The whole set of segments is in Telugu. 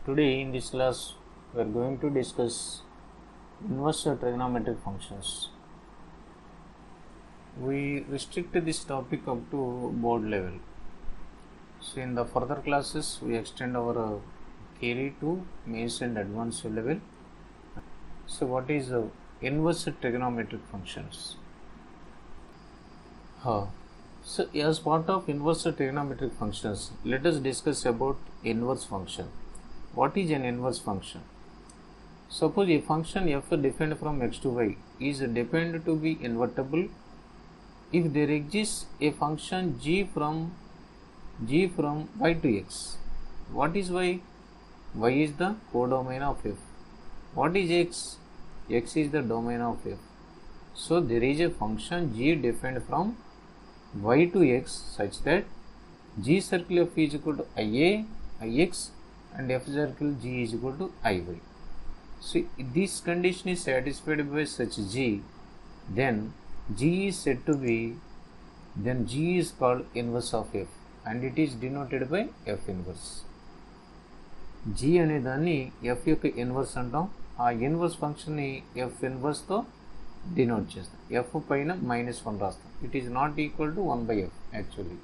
Today in this class we are going to discuss inverse trigonometric functions. We restrict this topic up to board level. So in the further classes we extend our theory to mains and advanced level. So what is inverse trigonometric functions? So as part of inverse trigonometric functions, let us discuss about inverse function. What is an inverse function? Suppose a function f defined from x to y is defined to be invertible if there exists a function g from y to x. What is y? Y is the codomain of f. What is x? X is the domain of f. So there is a function g defined from y to x such that g circle f is equal to ia, ix and f circle g is equal to iy. So if this condition is satisfied by such g, then g is said to be, then g is called inverse of f and it is denoted by f inverse. g అనే దాన్ని f యొక్క ఇన్వర్స్ అంటాం. ఆ ఇన్వర్స్ ఫంక్షన్ని f ఇన్వర్స్ తో డినోట్ చేస్తాం. f పైన -1 రాస్తాం. It is not equal to 1 by f actually.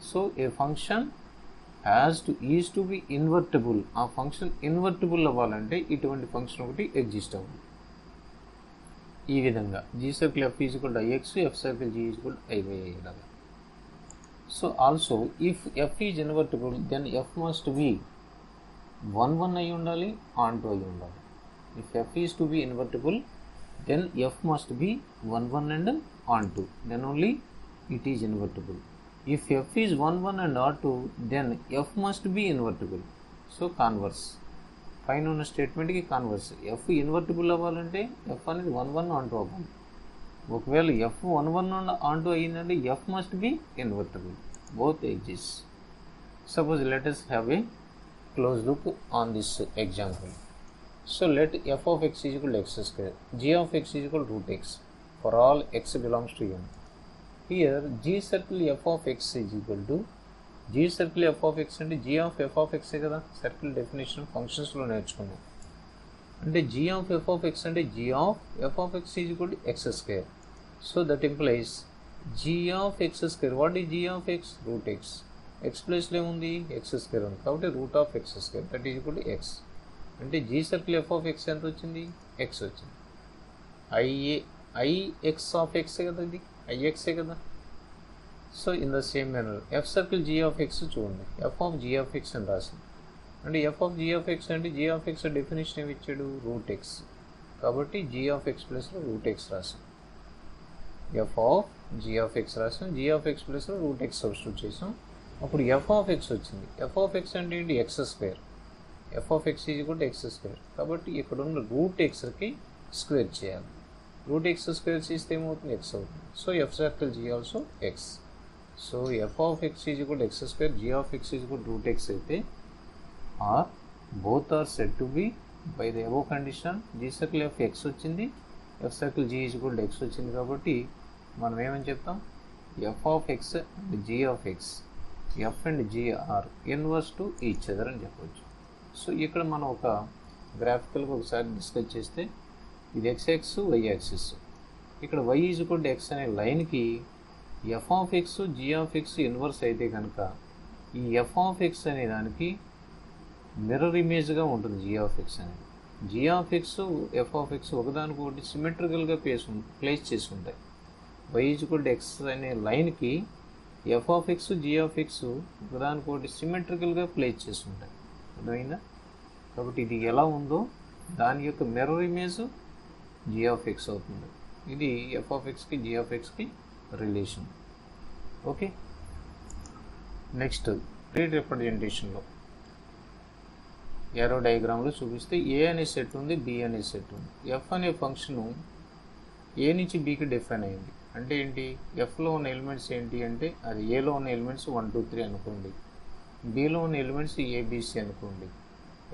So a function is to be invertible. ఆ ఫంక్షన్ ఇన్వర్టిబుల్ అవ్వాలంటే ఇటువంటి ఫంక్షన్ ఒకటి ఎగ్జిస్ట్ అవ్వాలి. ఈ విధంగా g circle f is equal to ix, f circle g is equal to iy లాగా. So also if f is invertible then f must be 1 అయి ఉండాలి, ఆన్ టు అయి ఉండాలి. If f is to be invertible then f must be 1 and onto, then only it is invertible. If f is 1 and onto, then f must be invertible. So converse, పైన ఉన్న స్టేట్మెంట్కి కాన్వర్స్. f ఇన్వర్టిబుల్ అవ్వాలంటే f అనేది 1 onto అవ్వాలి. ఒకవేళ f 1 onto అయ్యిందంటే f must be invertible. Both exist. Suppose let us have a close look on this example. So let f of x is equal to x square, g of x is equal to root x for all x belongs to n. Here g circle f of x is equal to, g circle f of x అంటే g of f of x కదా. సర్కిల్ డెఫినేషన్ ఫంక్షన్స్లో నేర్చుకున్నాం. అంటే g of f of x అంటే g of f of x is equal to x square. So that implies g of x square. What is g of x? Root x. x ప్లేస్లో ఏముంది? x square ఉంది కాబట్టి root of x square that is equal to x. అంటే g circle f of x ఎంత వచ్చింది? x వచ్చింది. ix of x కదా, ఇది ix కదా. So in the same manner f circle g of x చూడండి, f of g of x అని రాసింది. అంటే f of g of x అంటే g of x డెఫినేషన్ ఏమి ఇచ్చాడు? Root x. కాబట్టి g of x ప్లస్లో రూట్ x రాసాం. f of g of x రాసాం, g of x ప్లస్లో రూట్ x సబ్స్టిట్యూట్ చేసాం. అప్పుడు f of x వచ్చింది. f of x అంటే ఏంటి? x square. f of x is equal to x square. కాబట్టి ఇక్కడ ఉన్న రూట్ ఎక్స్కి స్క్వేర్ చేయాలి. రూట్ ఎక్స్ స్క్వేర్ చేస్తే ఏమవుతుంది? x అవుతుంది. So f circle g also x. So f of x is equal to x square, g of x is equal to root x అయితే are both are set to be by the above condition. g circle f x వచ్చింది, f circle g is equal to x వచ్చింది. కాబట్టి మనం ఏమని చెప్తాం? f of x and g of x, f and g are inverse to each other అని చెప్పవచ్చు. సో ఇక్కడ మనం ఒక గ్రాఫికల్గా ఒకసారి డిస్కస్ చేస్తే ఇది x y యాక్సిస్. ఇక్కడ y is equal to x అనే లైన్కి f of x g of x inverse అయితే కనుక ఈ f of x అనే దానికి మిర్రర్ ఇమేజ్గా ఉంటుంది g of x అనేది. g of x f of x ఒకదానికొకటి సిమెట్రికల్గా ప్లేస్ చేసి ఉంటాయి. y is equal to x అనే లైన్కి f of x g of x ఒకదానికొకటి సిమెట్రికల్గా ప్లేస్ చేసి ఉంటాయి. అర్థమైందా? కాబట్టి ఇది ఎలా ఉందో దాని యొక్క mirror image g of x అవుతుంది. ఇది f of xకి g of xకి రిలేషన్. ఓకే, నెక్స్ట్ ప్లేట్ రిప్రజెంటేషన్లో ఏరో డయాగ్రామ్లో చూపిస్తే ఏ అనే సెట్ ఉంది, బి అనే సెట్ ఉంది. ఎఫ్ అనే ఫంక్షను ఏ నుంచి బికి డిఫైన్ అయింది. అంటే ఏంటి? ఎఫ్లో ఉన్న ఎలిమెంట్స్ ఏంటి అంటే అది ఏలో ఉన్న ఎలిమెంట్స్ 1 2 3 అనుకోండి, బిలో ఉన్న ఎలిమెంట్స్ ఏబిసి అనుకోండి.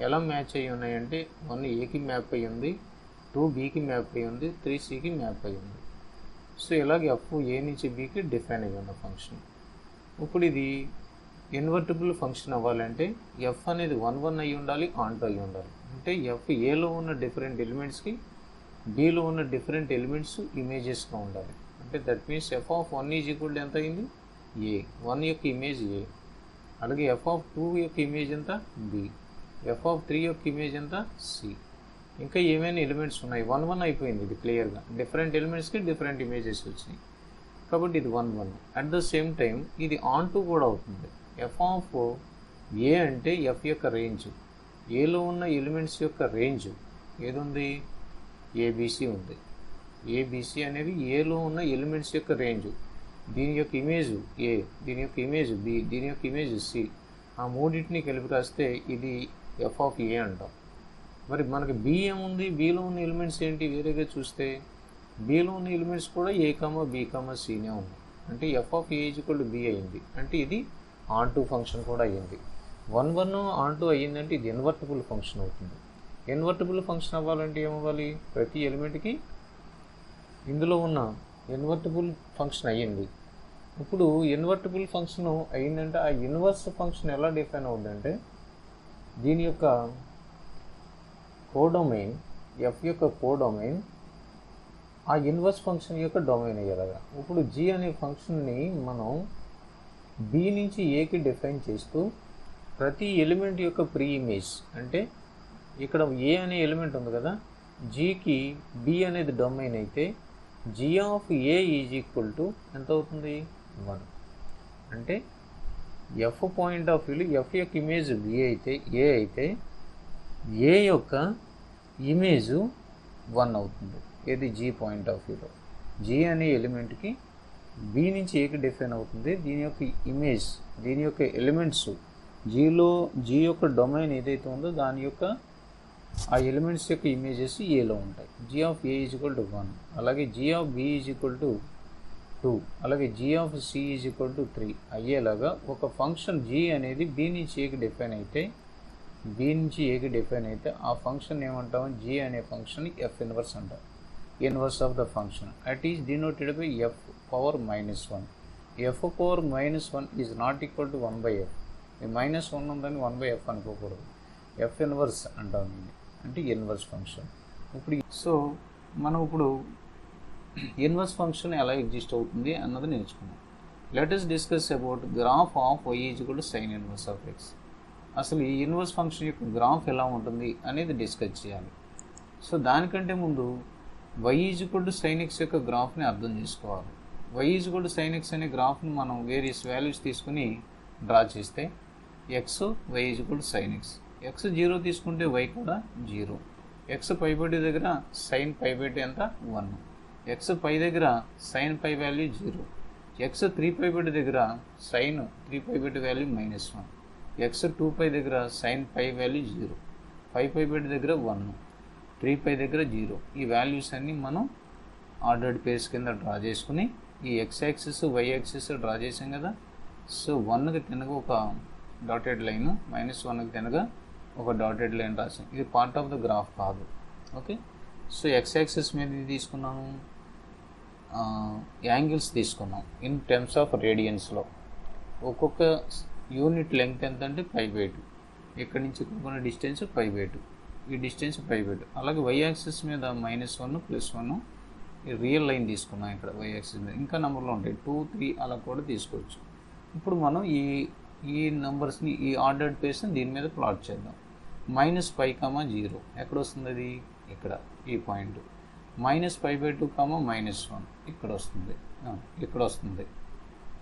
ఎలా మ్యాచ్ అయ్యి ఉన్నాయంటే 1 ఏకి మ్యాప్ అయ్యి ఉంది, 2 బికి మ్యాప్ అయ్యి ఉంది, 3 సికి మ్యాప్ అయ్యి ఉంది. సో ఇలాగ ఎఫ్ ఏ నుంచి బికి డిఫైన్ అయ్యి ఉన్న ఫంక్షన్. ఇప్పుడు ఇది ఇన్వర్టిబుల్ ఫంక్షన్ అవ్వాలంటే ఎఫ్ అనేది 1 అయి ఉండాలి, ఆన్టూ అయి ఉండాలి. అంటే ఎఫ్ ఏలో ఉన్న డిఫరెంట్ ఎలిమెంట్స్కి బీలో ఉన్న డిఫరెంట్ ఎలిమెంట్స్ ఇమేజెస్గా ఉండాలి. అంటే that means F of 1 is equal ఎంత అయింది, ఏ. 1 యొక్క ఇమేజ్ ఏ. అలాగే ఎఫ్ ఆఫ్ 2 యొక్క ఇమేజ్ ఎంత, బి. ఎఫ్ ఆఫ్ 3 యొక్క ఇమేజ్ ఎంత, సి. ఇంకా ఏమైనా ఎలిమెంట్స్ ఉన్నాయి, 1 అయిపోయింది. ఇది క్లియర్గా డిఫరెంట్ ఎలిమెంట్స్కి డిఫరెంట్ ఇమేజెస్ వచ్చినాయి కాబట్టి ఇది 1 అట్ ద సేమ్ టైం ఇది ఆన్టూ కూడా అవుతుంది. ఎఫ్ ఆఫ్ ఏ అంటే ఎఫ్ యొక్క రేంజ్, ఏలో ఉన్న ఎలిమెంట్స్ యొక్క రేంజ్ ఏదుంది, ఏబిసి ఉంది. ఏబిసి అనేది ఏలో ఉన్న ఎలిమెంట్స్ యొక్క రేంజ్. దీని యొక్క ఇమేజ్ ఏ, దీని యొక్క ఇమేజ్ బి, దీని యొక్క ఇమేజ్ సి. ఆ మూడింటిని కలిపి రాస్తే ఇది ఎఫ్ ఆఫ్ ఏ అంటాం. మరి మనకి బి ఏముంది, బిలో ఉన్న ఎలిమెంట్స్ ఏంటి, వేరేగా చూస్తే బిలో ఉన్న ఎలిమెంట్స్ కూడా ఏ కమా బి కమా సినే ఉన్నాయి. అంటే f of a equal b అయింది. అంటే ఇది ఆన్టూ ఫంక్షన్ కూడా అయ్యింది. 1 ఆన్టూ అయ్యిందంటే ఇది ఇన్వర్టిబుల్ ఫంక్షన్ అవుతుంది. ఇన్వర్టిబుల్ ఫంక్షన్ అవ్వాలంటే ఏమవ్వాలి, ప్రతి ఎలిమెంట్కి ఇందులో ఉన్న ఇన్వర్టిబుల్ ఫంక్షన్ అయ్యింది. ఇప్పుడు ఇన్వర్టిబుల్ ఫంక్షన్ అయ్యిందంటే ఆ ఇన్వర్స్ ఫంక్షన్ ఎలా డిఫైన్ అవుతుందంటే దీని యొక్క కోడొమైన్, ఎఫ్ యొక్క కోడొమైన్ ఆ ఇన్వర్స్ ఫంక్షన్ యొక్క డొమైన్ అయ్యేలాగా. ఇప్పుడు జీ అనే ఫంక్షన్ని మనం బి నుంచి ఏకి డిఫైన్ చేస్తూ ప్రతి ఎలిమెంట్ యొక్క ప్రీ ఇమేజ్, అంటే ఇక్కడ ఏ అనే ఎలిమెంట్ ఉంది కదా, జీకి బి అనేది డొమైన్ అయితే g of a is equal to ఎంత అవుతుంది, 1. అంటే ఎఫ్ పాయింట్ ఆఫ్ వ్యూలో ఎఫ్ యొక్క ఇమేజ్ బి అయితే ఏ యొక్క ఇమేజ్ 1 అవుతుంది. ఏది, జీ పాయింట్ ఆఫ్ వ్యూలో జీ అనే ఎలిమెంట్కి బి నుంచి ఏకి డిఫైన్ అవుతుంది. దీని యొక్క ఇమేజ్, దీని యొక్క ఎలిమెంట్స్ జీ యొక్క డొమైన్ ఏదైతే ఉందో దాని యొక్క ఆ ఎలిమెంట్స్ యొక్క ఇమేజెస్ ఏలో ఉంటాయి. G of a is equal to 1, అలాగే g of b is equal to 2, అలాగే g of c is equal to 3 అయ్యేలాగా ఒక ఫంక్షన్ జీ అనేది బి నుంచి ఏకి డిఫైన్ అయితే ఆ ఫంక్షన్ ఏమంటాం, జీ అనే ఫంక్షన్ ఎఫ్ ఇన్వర్స్ అంటాం. Inverse of the function at is denoted by F power -1. F power -1 is not equal to 1/f. -1 ఉందని 1/f అనుకోకూడదు, ఎఫ్ ఇన్వర్స్ అంటాం దీన్ని. అంటే ఇన్వర్స్ ఫంక్షన్. మనం ఇప్పుడు ఇన్వర్స్ ఫంక్షన్ ఎలా ఎగ్జిస్ట్ అవుతుంది అన్నది నేర్చుకున్నాం. Let us discuss about graph of y = sin inverse of x. అసలు ఈ ఇన్వర్స్ ఫంక్షన్ యొక్క గ్రాఫ్ ఎలా ఉంటుంది అనేది డిస్కస్ చేయాలి. సో దానికంటే ముందు y = sin x యొక్క గ్రాఫ్ని అర్థం చేసుకోవాలి. y = sin x అనే గ్రాఫ్ని మనం వేరియస్ వాల్యూస్ తీసుకుని డ్రా చేస్తే x, y = sin x. x 0 తీసుకుంటే y కూడా 0. x π/2 దగ్గర sin π/2 ఎంత, 1. x π దగ్గర sin π వాల్యూ 0. x 3π/2 దగ్గర sin 3π/2 వాల్యూ -1. x 2π దగ్గర sin π వాల్యూ 0. 5π/2 దగ్గర 1. 3π దగ్గర 0. ఈ వాల్యూస్ అన్నీ మనం ఆర్డర్డ్ పేర్స్ కింద డ్రా చేసుకుని ఈ x axis y axis draw చేసాం కదా. సో 1కి తినగా ఒక డాటెడ్ లైన్, -1కి తినగా ఒక డాటెడ్ లైన్ రాసాం. ఇది పార్ట్ ఆఫ్ ద గ్రాఫ్ కాదు. ఓకే, సో x యాక్సిస్ మీద ఇది తీసుకున్నాము, యాంగిల్స్ తీసుకున్నాం ఇన్ టర్మ్స్ ఆఫ్ రేడియన్స్లో. ఒక్కొక్క యూనిట్ లెంగ్త్ ఎంత అంటే π/2. ఇక్కడి నుంచి కొన్న డిస్టెన్స్ π/2, ఈ డిస్టెన్స్ π/2. అలాగే y యాక్సిస్ మీద -1, +1 ఈ రియల్ లైన్ తీసుకున్నాం ఇక్కడ y యాక్సిస్ మీద. ఇంకా నెంబర్లో ఉంటాయి 2, 3 అలా కూడా తీసుకోవచ్చు. ఇప్పుడు మనం ఈ నెంబర్స్ని, ఈ ఆర్డర్డ్ పేర్స్ని దీని మీద ప్లాట్ చేద్దాం. -π, 0 ఎక్కడ వస్తుంది, అది ఇక్కడ ఈ పాయింట్. -π/2, -1 ఇక్కడ వస్తుంది, ఇక్కడ వస్తుంది.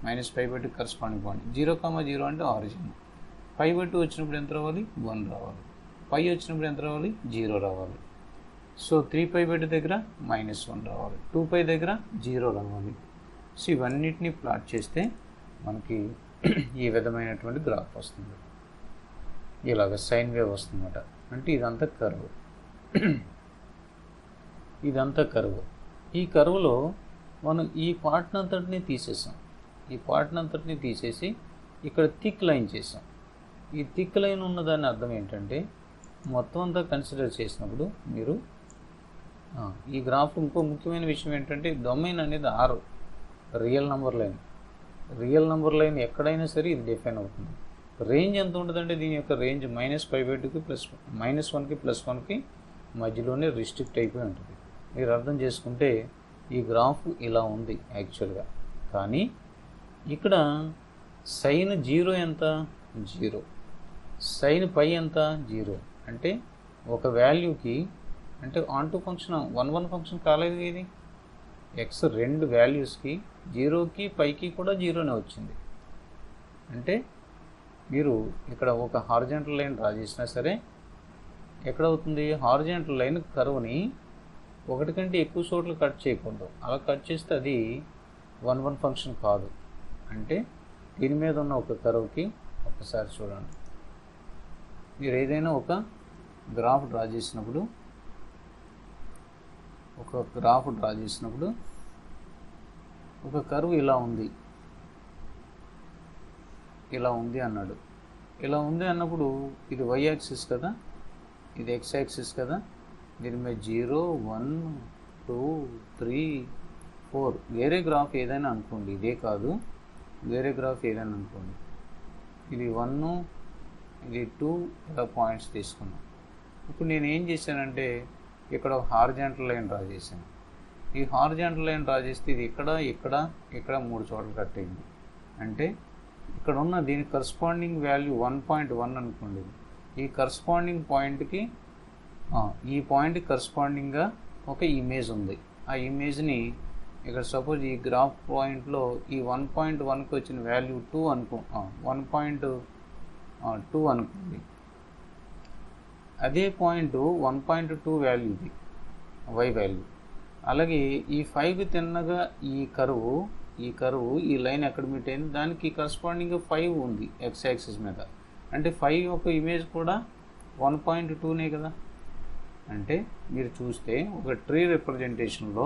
-π/2 కరస్పాండింగ్ పాయింట్. 0, 0 అంటే ఆరిజిన్. π/2 వచ్చినప్పుడు ఎంత రావాలి, 1 రావాలి. π వచ్చినప్పుడు ఎంత రావాలి, 0 రావాలి. సో 3π/2 దగ్గర -1 రావాలి, 2π దగ్గర 0 రావాలి. సో ఇవన్నిటిని ప్లాట్ చేస్తే మనకి ఈ విధమైనటువంటి గ్రాఫ్ వస్తుంది. ఇలాగ సైన్ వేవ్ వస్తుందన్నమాట. అంటే ఇదంతా కర్వ్, ఇదంతా కర్వ్. ఈ కర్వ్లో మనం ఈ పార్ట్ అంతటిని తీసేసాం. ఈ పార్ట్ అంతటిని తీసేసి ఇక్కడ థిక్ లైన్ చేసాం. ఈ థిక్ లైన్ ఉన్నదాని అర్థం ఏంటంటే మొత్తం అంతా కన్సిడర్ చేసినప్పుడు మీరు ఈ గ్రాఫ్ ఇంకో ముఖ్యమైన విషయం ఏంటంటే డొమైన్ అనేది R real number line. Real number line ఎక్కడైనా సరే ఇది డిఫైన్ అవుతుంది. రేంజ్ ఎంత ఉంటుందంటే దీని యొక్క రేంజ్ -π/2కి -1కి +1కి మధ్యలోనే రిస్ట్రిక్ట్ అయిపోయి ఉంటుంది. మీరు అర్థం చేసుకుంటే ఈ గ్రాఫ్ ఇలా ఉంది యాక్చువల్గా. కానీ ఇక్కడ సైన్ 0 ఎంత? 0. సైన్ π ఎంత? 0. అంటే ఒక వాల్యూకి అంటే ఆన్టు ఫంక్షన్ 1 ఫంక్షన్ కాలేదు ఇది. ఎక్స్ రెండు వాల్యూస్కి 0కి πకి కూడా 0నే వచ్చింది. అంటే మీరు ఇక్కడ ఒక హారిజాంటల్ లైన్ డ్రా చేసినా సరే ఎక్కడవుతుంది? హారిజాంటల్ లైన్ కర్వ్ని ఒకటి కంటే ఎక్కువ చోట్ల కట్ చేయకూడదు. అలా కట్ చేస్తే అది 1 ఫంక్షన్ కాదు. అంటే దీని మీద ఉన్న ఒక కర్వ్కి ఒకసారి చూడండి. మీరు ఏదైనా ఒక గ్రాఫ్ డ్రా చేసినప్పుడు ఒక కర్వ్ ఇలా ఉంది అన్నాడు. ఇలా ఉంది అన్నప్పుడు ఇది y యాక్సిస్ కదా, ఇది x యాక్సిస్ కదా. దీని మీద 0, 1, 2, 3, 4 వేరే గ్రాఫ్ ఏదైనా అనుకోండి, ఇదే కాదు వేరే గ్రాఫ్ ఏదైనా అనుకోండి. ఇది 1, ఇది 2 ఇలా పాయింట్స్ తీసుకున్నాం. ఇప్పుడు నేను ఏం చేశానంటే ఇక్కడ ఒక హారిజాంటల్ లైన్ డ్రా చేశాను. ఈ హారిజాంటల్ లైన్ డ్రా చేస్తే ఇది ఇక్కడ 3 చోట్ల కట్ అయింది. అంటే ఇక్కడ ఉన్న దీనికి కరస్పాండింగ్ వాల్యూ 1.1 అనుకోండి. ఈ కరస్పాండింగ్ పాయింట్కి ఈ పాయింట్కి కరస్పాండింగ్గా ఒక ఇమేజ్ ఉంది. ఆ ఇమేజ్ని ఇక్కడ సపోజ్ ఈ గ్రాఫ్ పాయింట్లో ఈ 1.1కి వచ్చిన వాల్యూ 1.2 అనుకోండి. అదే పాయింట్ 1.2 వాల్యూ ఇది y వాల్యూ. అలాగే ఈ 5కి తిన్నగా ఈ కరువు ఈ లైన్ ఎక్కడ మీట్ అయింది, దానికి కరస్పాండింగ్గా 5 ఉంది x యాక్సిస్ మీద. అంటే 5 యొక్క ఇమేజ్ కూడా 1.2నే కదా. అంటే మీరు చూస్తే ఒక ట్రీ రిప్రజెంటేషన్లో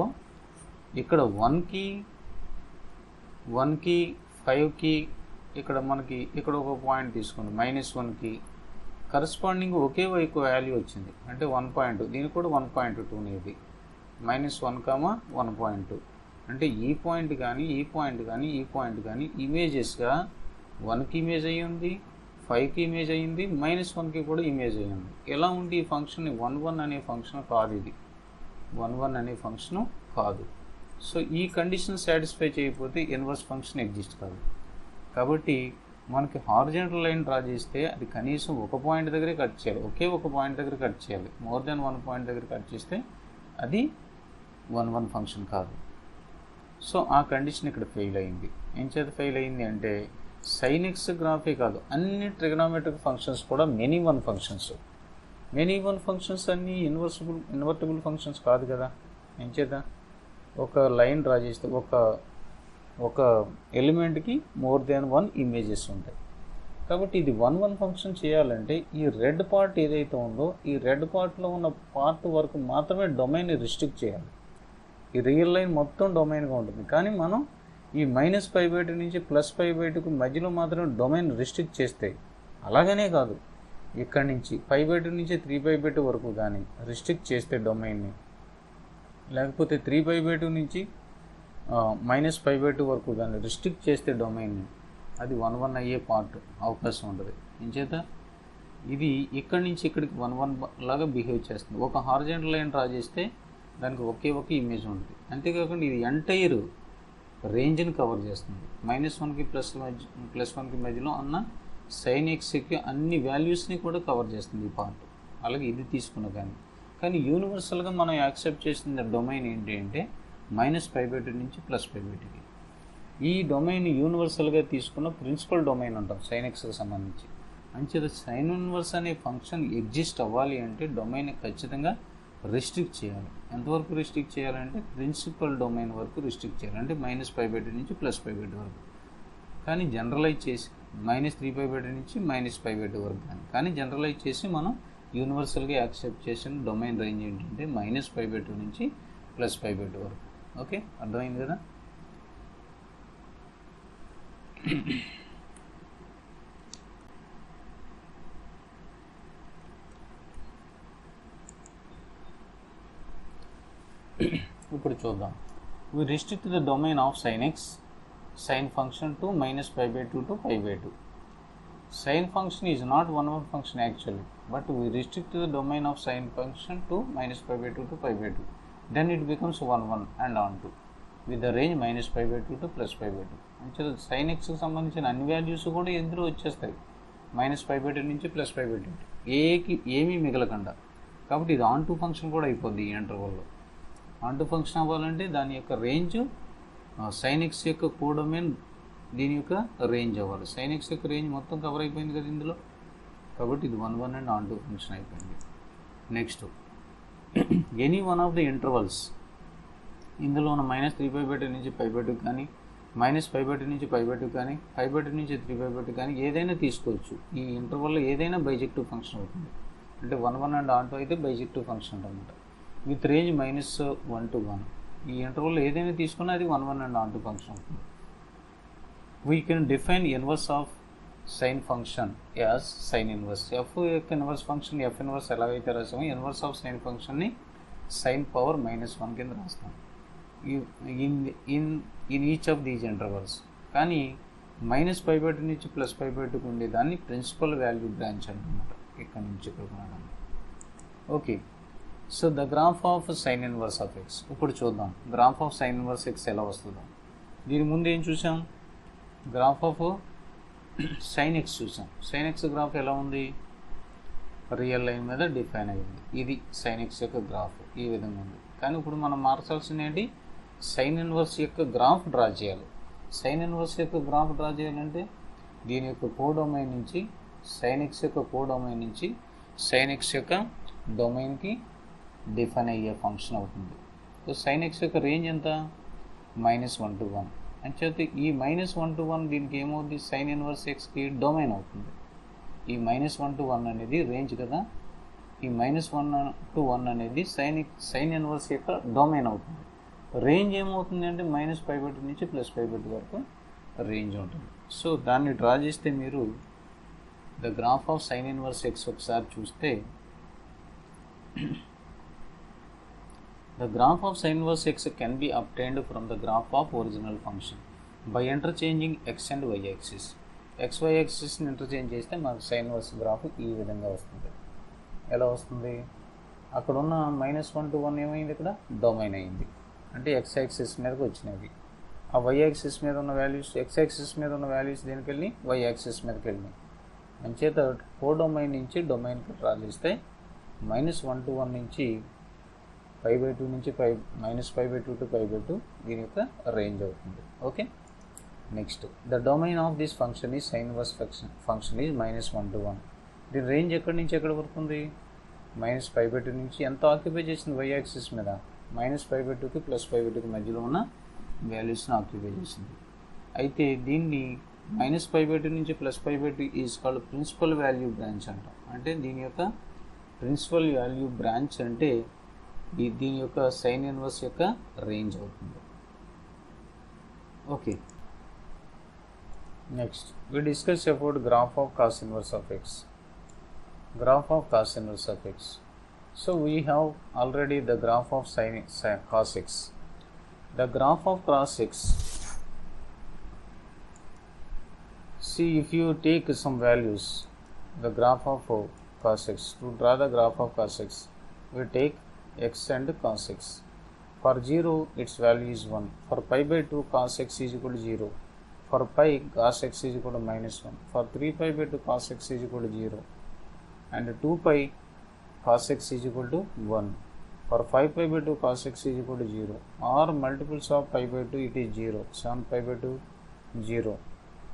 ఇక్కడ 1కి 5కి ఇక్కడ మనకి ఇక్కడ ఒక పాయింట్ తీసుకోండి -1కి కరస్పాండింగ్ ఒకే వైపు వాల్యూ వచ్చింది. అంటే 1.2, దీనికి కూడా 1.2 ఇది -1, 1.2. అంటే ఈ పాయింట్ కానీ ఈ పాయింట్ కానీ ఇమేజెస్గా 1కి ఇమేజ్ అయ్యి ఉంది, 5కి ఇమేజ్ అయ్యింది, -1కి కూడా ఇమేజ్ అయ్యింది. ఎలా ఉంది ఈ ఫంక్షన్? 1 అనే ఫంక్షన్ కాదు, ఇది 1 అనే ఫంక్షను కాదు. సో ఈ కండిషన్ సాటిస్ఫై చేయకపోతే ఇన్వర్స్ ఫంక్షన్ ఎగ్జిస్ట్ కాదు. కాబట్టి మనకి హారిజాంటల్ లైన్ డ్రా చేస్తే అది కనీసం ఒక పాయింట్ దగ్గరే కట్ చేయాలి, ఒకే ఒక పాయింట్ దగ్గర కట్ చేయాలి. మోర్ దెన్ 1 పాయింట్ దగ్గర కట్ చేస్తే అది 1 ఫంక్షన్ కాదు. సో ఆ కండిషన్ ఇక్కడ ఫెయిల్ అయింది. ఏం చేత ఫెయిల్ అయింది అంటే sin x గ్రాఫే కాదు, అన్ని ట్రిగనామెట్రిక్ ఫంక్షన్స్ కూడా మెనీ వన్ ఫంక్షన్స్ అన్నీ ఇన్వర్టిబుల్ ఫంక్షన్స్ కాదు కదా. ఏం చేత ఒక లైన్ డ్రా చేస్తే ఒక ఎలిమెంట్కి మోర్ దెన్ 1 ఇమేజెస్ ఉంటాయి. కాబట్టి ఇది 1 ఫంక్షన్ చేయాలంటే ఈ రెడ్ పార్ట్ ఏదైతే ఉందో ఈ రెడ్ పార్ట్లో ఉన్న పార్ట్ వరకు మాత్రమే డొమైన్ని రిస్ట్రిక్ట్ చేయాలి. ఈ రియల్ లైన్ మొత్తం డొమైన్గా ఉంటుంది. కానీ మనం ఈ -π/2 నుంచి +π/2కు మధ్యలో మాత్రం డొమైన్ రిస్ట్రిక్ట్ చేస్తే, అలాగనే కాదు ఇక్కడి నుంచి π/2 నుంచి 3π/2 వరకు కానీ రిస్ట్రిక్ట్ చేస్తే డొమైన్ని, లేకపోతే 3π/2 నుంచి -π/2 వరకు కానీ రిస్ట్రిక్ట్ చేస్తే డొమైన్ని, అది 1 అయ్యే పార్ట్ అవకాశం ఉంటుంది. ఇంచేత ఇది ఇక్కడి నుంచి ఇక్కడికి 1 లాగా బిహేవ్ చేస్తుంది. ఒక హారిజాంటల్ లైన్ డ్రా చేస్తే దానికి ఒకే ఒక ఇమేజ్ ఉంటుంది. అంతేకాకుండా ఇది ఎంటైర్ రేంజ్ని కవర్ చేస్తుంది. -1కి +1కి మధ్యలో ఉన్న sin xకి అన్ని వాల్యూస్ని కూడా కవర్ చేస్తుంది ఈ పార్ట్. అలాగే ఇది తీసుకున్న కానీ యూనివర్సల్గా మనం యాక్సెప్ట్ చేసిన డొమైన్ ఏంటి అంటే -π/2 నుంచి +π/2కి. ఈ డొమైన్ యూనివర్సల్గా తీసుకున్న ప్రిన్సిపల్ డొమైన్ అంటాం sin xకి సంబంధించి. అంచేత sin ఇన్వర్స్ అనే ఫంక్షన్ ఎగ్జిస్ట్ అవ్వాలి అంటే డొమైన్ ఖచ్చితంగా రిస్ట్రిక్ట్ చేయాలి. ఎంతవరకు రిస్ట్రిక్ట్ చేయాలంటే ప్రిన్సిపల్ డొమైన్ వరకు రిస్ట్రిక్ట్ చేయాలి. అంటే -π/2 నుంచి +π/2 వరకు. కానీ జనరలైజ్ చేసి -3π/2 నుంచి -π/2 వరకు కానీ జనరలైజ్ చేసి మనం యూనివర్సల్గా యాక్సెప్ట్ చేసిన డొమైన్ రేంజ్ ఏంటంటే -π/2 నుంచి +π/2 వరకు. ఓకే, అర్థమైంది కదా. ఇప్పుడు చూద్దాం. We restrict the domain of sin x sine function to minus pi by 2 to pi by 2. Sine function is not one function actually, but we restrict the domain of sine function to minus pi by 2 to pi by 2. Then it becomes 1 and on to with the range minus pi by 2 to plus pi by 2. అంటే సైన్ ఎక్స్కి సంబంధించిన అన్ని వాల్యూస్ కూడా ఇందులో వచ్చేస్తాయి, మైనస్ pi by 2 నుంచి ప్లస్ pi by 2, ఏకి ఏమీ మిగలకుండా. కాబట్టి ఇది ఆన్ టు ఫంక్షన్ కూడా అయిపోద్ది ఈ ఇంటర్వల్లో. ఆన్ టు ఫంక్షన్ అవ్వాలంటే దాని యొక్క రేంజ్ సైన్ ఎక్స్ యొక్క కోడొమైన్ దీని యొక్క రేంజ్ అవ్వాలి. సైన్ ఎక్స్ యొక్క రేంజ్ మొత్తం కవర్ అయిపోయింది కదా ఇందులో, కాబట్టి ఇది 1 అండ్ ఆన్ టు ఫంక్షన్ అయిపోయింది. Next any one of the intervals, ఇందులో ఉన్న మైనస్ 3 pi by 2 నుంచి pi by 2 కానీ, మైనస్ pi by 2 నుంచి pi by 2 కానీ, pi by 2 నుంచి 3 pi by 2 కానీ ఏదైనా తీసుకోవచ్చు. ఈ ఇంటర్వల్లో ఏదైనా బైజెక్టివ్ ఫంక్షన్ అవుతుంది. అంటే 1 అండ్ ఆన్ టు అయితే బైజెక్టివ్ ఫంక్షన్ అనమాట. విత్ రేంజ్ -1 to 1 ఈ ఇంటర్వల్లో ఏదైనా తీసుకున్నా అది 1 అండ్ ఆన్ టు ఫంక్షన్ అవుతుంది. We can define inverse of sine function as sine inverse. F యొక్క ఇన్వర్స్ ఫంక్షన్ ఎఫ్ ఇన్వర్స్ ఎలాగైతే రాసామో ఇన్వర్స్ ఆఫ్ సైన్ ఫంక్షన్ని సైన్ పవర్ -1 కింద రాస్తాం in each of these intervals. కానీ మైనస్ pi by 2 నుంచి ప్లస్ pi by 2 ఉండే దాన్ని ప్రిన్సిపల్ వాల్యూ బ్రాంచ్ అంటున్నమాట. ఇక్కడ నుంచి ఇక్కడ కొనడం. Okay, so the graph of sine inverse of x. ఇప్పుడు చూద్దాం graph of sine inverse x ఎలా వస్తుందో. దీని ముందు ఏం చూసాం, గ్రాఫ్ ఆఫ్ సైన్ ఎక్స్ చూసాం. సైన్ ఎక్స్ గ్రాఫ్ ఎలా ఉంది, రియల్ లైన్ మీద డిఫైన్ అయ్యింది. ఇది సైన్ ఎక్స్ యొక్క గ్రాఫ్ ఈ విధంగా ఉంది. కానీ ఇప్పుడు మనం మార్చాల్సింది ఏంటి, సైన్ ఇన్వర్స్ యొక్క గ్రాఫ్ డ్రా చేయాలి. సైన్ ఇన్వర్స్ యొక్క గ్రాఫ్ డ్రా చేయాలంటే దీని యొక్క కోడొమైన్ నుంచి సైన్ ఎక్స్ యొక్క కోడొమైన్ నుంచి సైన్ ఎక్స్ యొక్క డొమైన్కి డిఫైన్ అయ్యే ఫంక్షన్ అవుతుంది. సో సైన్ ఎక్స్ యొక్క రేంజ్ ఎంత, -1 to 1. అంచేత ఈ -1 to 1 దీనికి ఏమవుతుంది, సైన్ ఇన్వర్స్ ఎక్స్కి డొమైన్ అవుతుంది. ఈ -1 to 1 అనేది రేంజ్ కదా, ఈ -1 to 1 అనేది సైన్ ఇన్వర్స్ యొక్క డొమైన్ అవుతుంది. రేంజ్ ఏమవుతుంది అంటే మైనస్ pi by 2 నుంచి ప్లస్ pi by 2 వరకు రేంజ్ ఉంటుంది. సో దాన్ని డ్రా చేస్తే మీరు the graph of sine inverse x ఒకసారి చూస్తే the graph of sine inverse x can be obtained from the graph of original function by interchanging x and y axis. XY యాక్సిస్ని ఇంటర్చేంజ్ చేస్తే మనకు సైన్ ఇన్వర్స్ గ్రాఫ్ ఈ విధంగా వస్తుంది. ఎలా వస్తుంది, అక్కడ ఉన్న -1 to 1 ఏమైంది, ఇక్కడ డొమైన్ అయింది. అంటే x యాక్సిస్ మీదకి వచ్చినవి. ఆ y యాక్సిస్ మీద ఉన్న వాల్యూస్, x యాక్సిస్ మీద ఉన్న వాల్యూస్ దేనికి వెళ్ళి y యాక్సిస్ మీదకి వెళ్ళినాయి. అంచేత కోడొమైన్ నుంచి డొమైన్కి డ్రా చేస్తే -1 to 1 నుంచి pi by 2 నుంచి -pi by 2 to pi by 2 దీని యొక్క రేంజ్ అవుతుంది. Okay, next the domain of this function is sine inverse function is -1 to 1. దీని రేంజ్ ఎక్కడి నుంచి ఎక్కడ వరకు ఉంది, -pi by 2 నుంచి ఎంత ఆక్యుపై చేసింది y యాక్సిస్ మీద, -pi by 2కి ప్లస్ pi by 2కి మధ్యలో ఉన్న వాల్యూస్ని ఆక్యుపై చేసింది. అయితే దీన్ని -pi by 2 నుంచి plus pi by 2 is called principal value branch అంటాం. అంటే దీని యొక్క ప్రిన్సిపల్ వాల్యూ బ్రాంచ్ అంటే దీని యొక్క సైన్ ఇన్వర్స్ యొక్క రేంజ్ అవుతుంది. Okay, next we discuss about graph of cos inverse of x. Graph of cos inverse of x. So we have already the graph of sin cos x. The graph of cos x, see if you take some values, the graph of cos x, to draw the graph of cos x, we take x and cos x. For 0 its value is 1. For pi by 2 cos x is equal to 0. For pi cos x is equal to -1. For 3 pi by 2 cos x is equal to 0. And 2 pi cos x is equal to 1. For 5 pi by 2 cos x is equal to 0. Or multiples of pi by 2 it is 0. 7 pi by 2 0.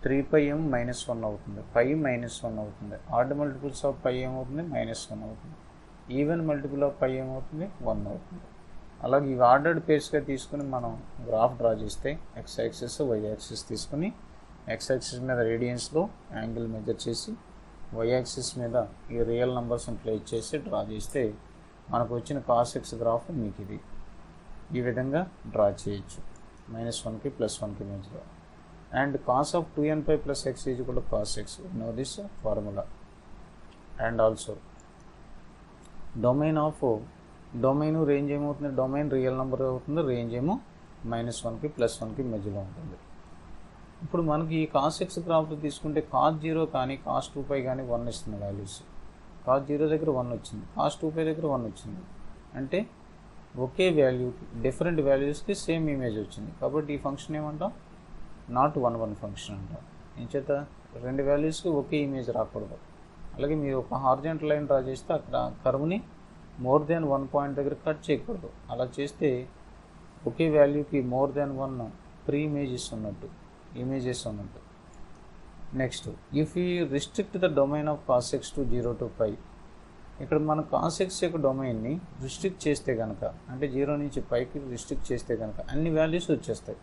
3 pi m -1 అవుతుంది, pi -1 అవుతుంది. ఆడ్ మల్టిపుల్స్ ఆఫ్ pi ఏమవుతుంది, -1 అవుతుంది. ఈవెన్ మల్టిపుల్ ఆఫ్ pi ఏమవుతుంది, 1 అవుతుంది. అలాగే ఇవి ఆర్డర్డ్ పేర్స్గా తీసుకుని మనం గ్రాఫ్ డ్రా చేస్తే x యాక్సిస్ y యాక్సిస్ తీసుకుని x యాక్సిస్ మీద రేడియన్స్లో యాంగిల్ మెజర్ చేసి y యాక్సిస్ మీద ఈ రియల్ నెంబర్స్ని ప్లేస్ చేసి డ్రా చేస్తే మనకు వచ్చిన కాస్ ఎక్స్ గ్రాఫ్ మీకు ఇది ఈ విధంగా డ్రా చేయొచ్చు, -1కి +1కి మధ్యలో. And cos of 2nπ + x is equal to cos x, know this formula. And also domain range ఏమవుతుంది, డొమైన్ రియల్ నెంబర్ అవుతుంది, రేంజ్ ఏమో -1కి +1కి మధ్యలో ఉంటుంది. ఇప్పుడు మనకి ఈ కాస్ ఎక్స్ గ్రాఫ్లో తీసుకుంటే కాస్ 0 కానీ కాస్ 2π కానీ 1 ఇస్తుంది వాల్యూస్. కాస్ 0 దగ్గర 1 వచ్చింది, కాస్ 2π దగ్గర 1 వచ్చింది, అంటే ఒకే వాల్యూకి డిఫరెంట్ వాల్యూస్కి సేమ్ ఇమేజ్ వచ్చింది. కాబట్టి ఈ ఫంక్షన్ ఏమంటాం, నాట్ 1 ఫంక్షన్ అంటాం. ఏం చేత రెండు వాల్యూస్కి ఒకే ఇమేజ్ రాకూడదు. అలాగే మీరు ఒక హార్జెంటల్ లైన్ డ్రా చేస్తే అక్కడ కర్వ్ని మోర్ దెన్ 1 పాయింట్ దగ్గర కట్ చేయకూడదు. అలా చేస్తే ఒకే వాల్యూకి మోర్ దెన్ 1 ప్రీ ఇమేజెస్ ఉన్నట్టు. Next, if you restrict the domain of cos X to 0 to π, ఇక్కడ మనం కాస్ ఎక్స్ యొక్క డొమైన్ని రిస్ట్రిక్ట్ చేస్తే కనుక, అంటే 0 నుంచి πకి రిస్ట్రిక్ట్ చేస్తే కనుక అన్ని వాల్యూస్ వచ్చేస్తాయి.